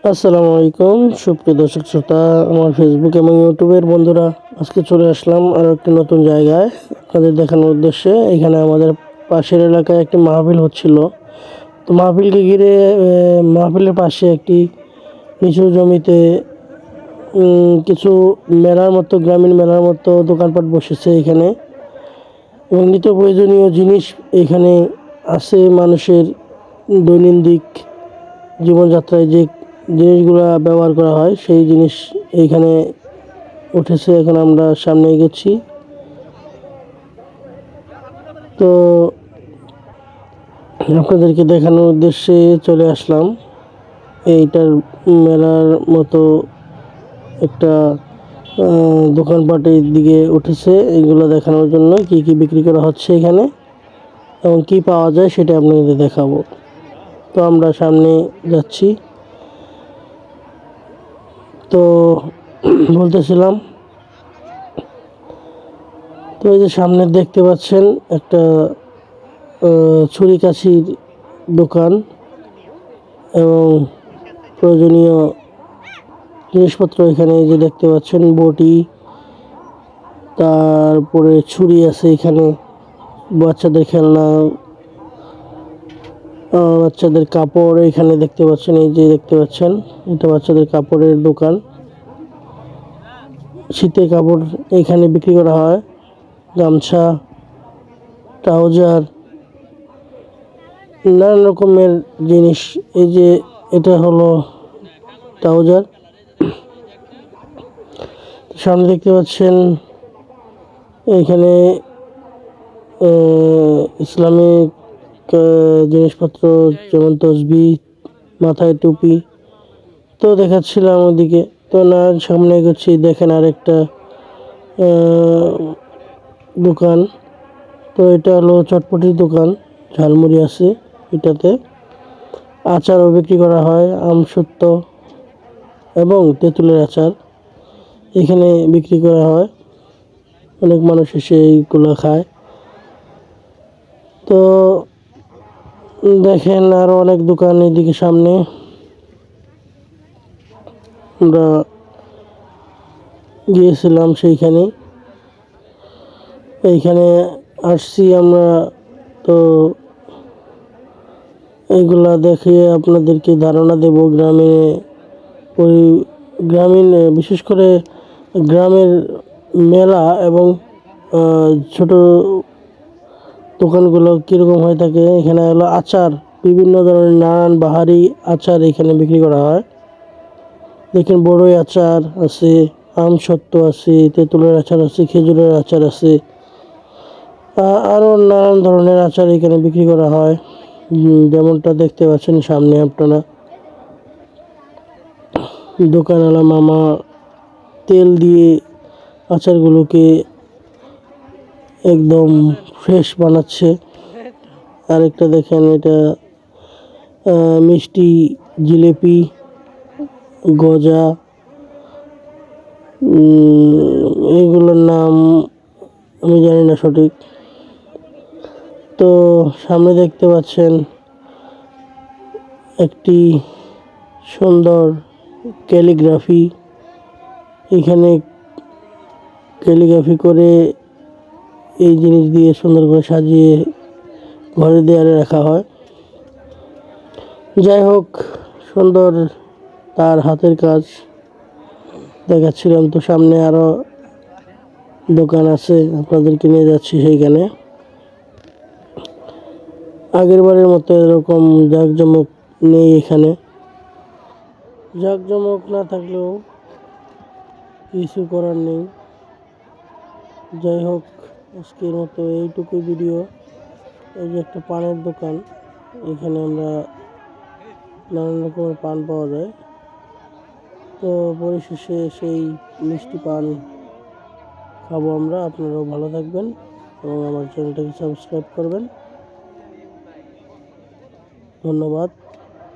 আসসালামু আলাইকুম সুপ্রিয় দর্শক শ্রোতা, আমার ফেসবুক এবং ইউটিউবের বন্ধুরা, আজকে চলে আসলাম আরও একটি নতুন জায়গায় আপনাদের দেখানোর উদ্দেশ্যে। এখানে আমাদের পাশের এলাকায় একটি মাহফিল হচ্ছিল। তো মাহফিলকে ঘিরে মাহফিলের পাশে একটি নিচু জমিতে কিছু মেলার মতো, গ্রামীণ মেলার মতো দোকানপাট বসেছে এখানে, এবং নিত্য প্রয়োজনীয় জিনিস এখানে আছে। মানুষের দৈনন্দিন জীবনযাত্রায় যে জিনিসগুলো ব্যবহার করা হয় সেই জিনিস এইখানে উঠেছে। এখন আমরা সামনে এগোচ্ছি। তো আপনাদেরকে দেখানোর উদ্দেশ্যে চলে আসলাম। এইটার মেলার মতো একটা দোকানপাটের দিকে উঠেছে, এইগুলো দেখানোর জন্য কি কি বিক্রি করা হচ্ছে এখানে এবং কি পাওয়া যায় সেটা আপনাদের দেখাবো। তো আমরা সামনে যাচ্ছি। তো বলতেছিলাম, তো এই যে সামনে দেখতে পাচ্ছেন একটা ছুরি কাছির দোকান এবং প্রয়োজনীয় জিনিসপত্র এখানে যে দেখতে পাচ্ছেন, বটি, তারপরে ছুরি আছে এখানে, বাচ্চাদের খেলনা, বাচ্চাদের কাপড় এখানে দেখতে পাচ্ছেন। এই যে দেখতে পাচ্ছেন, এটা বাচ্চাদের কাপড়ের দোকান। শীতের কাপড় এখানে বিক্রি করা হয়, গামছা, ট্রাউজার, নানান রকমের জিনিস। এই যে এটা হলো ট্রাউজার। সামনে দেখতে পাচ্ছেন এখানে ইসলামিক জিনিসপত্র, যেমন তসবি, মাথায় টুপি। তো দেখাচ্ছিলাম ওদিকে। তো না, সামনে এগোচ্ছি, দেখেন আরেকটা দোকান। তো এটা হলো চটপটির দোকান, ঝালমুড়ি আছে এটাতে, আচারও বিক্রি করা হয়, আমসত্ত্ব এবং তেঁতুলের আচার এখানে বিক্রি করা হয়। অনেক মানুষ এসে এইগুলো খায়। তো দেখেন আরও অনেক দোকান এদিকে সামনে। আমরা গিয়েছিলাম সেইখানে, এইখানে আসছি আমরা। তো এইগুলা দেখে আপনাদেরকে ধারণা দেব ওই গ্রামীণ, বিশেষ করে গ্রামের মেলা এবং ছোট দোকানগুলো কীরকম হয়ে থাকে। এখানে হলো আচার, বিভিন্ন ধরনের নানান বাহারি আচার এখানে বিক্রি করা হয়। দেখেন বড়ই আচার আছে, আমসত্ত্ব আছে, তেঁতুলের আচার আছে, খেজুরের আচার আছে, আরও নানান ধরনের আচার এখানে বিক্রি করা হয়। যেমনটা দেখতে পাচ্ছেন সামনে আপনারা, দোকানওয়ালা মামা তেল দিয়ে আচারগুলোকে একদম ফ্রেশ বানাচ্ছে। আরেকটা দেখেন, এটা মিষ্টি, জিলেপি, গজা, এইগুলোর নাম আমি জানি না সঠিক। তো সামনে দেখতে পাচ্ছেন একটি সুন্দর ক্যালিগ্রাফি। এখানে ক্যালিগ্রাফি করে এই জিনিস দিয়ে সুন্দর করে সাজিয়ে ঘরের দেয়ালে রাখা হয়। যাই হোক, সুন্দর তার হাতের কাজ দেখাচ্ছিলাম। তো সামনে আরও দোকান আছে, আপনাদেরকে নিয়ে যাচ্ছি সেইখানে। আগের বারের মতো এরকম জাঁকজমক নেই এখানে। জাঁকজমক না থাকলেও কিছু করার নেই। যাই হোক, আজকের মতো এইটুকুই ভিডিও। এই যে একটা পানের দোকান, এখানে আমরা নানান রকমের পান পাওয়া যায়। তো পরিশেষে সেই মিষ্টি পান খাবো আমরা। আপনারাও ভালো থাকবেন এবং আমার চ্যানেলটাকে সাবস্ক্রাইব করবেন। ধন্যবাদ।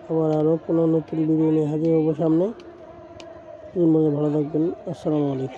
আবার আরও কোনো নতুন ভিডিও নিয়ে হাজির হবো সামনে। ভালো থাকবেন। আসসালামু আলাইকুম।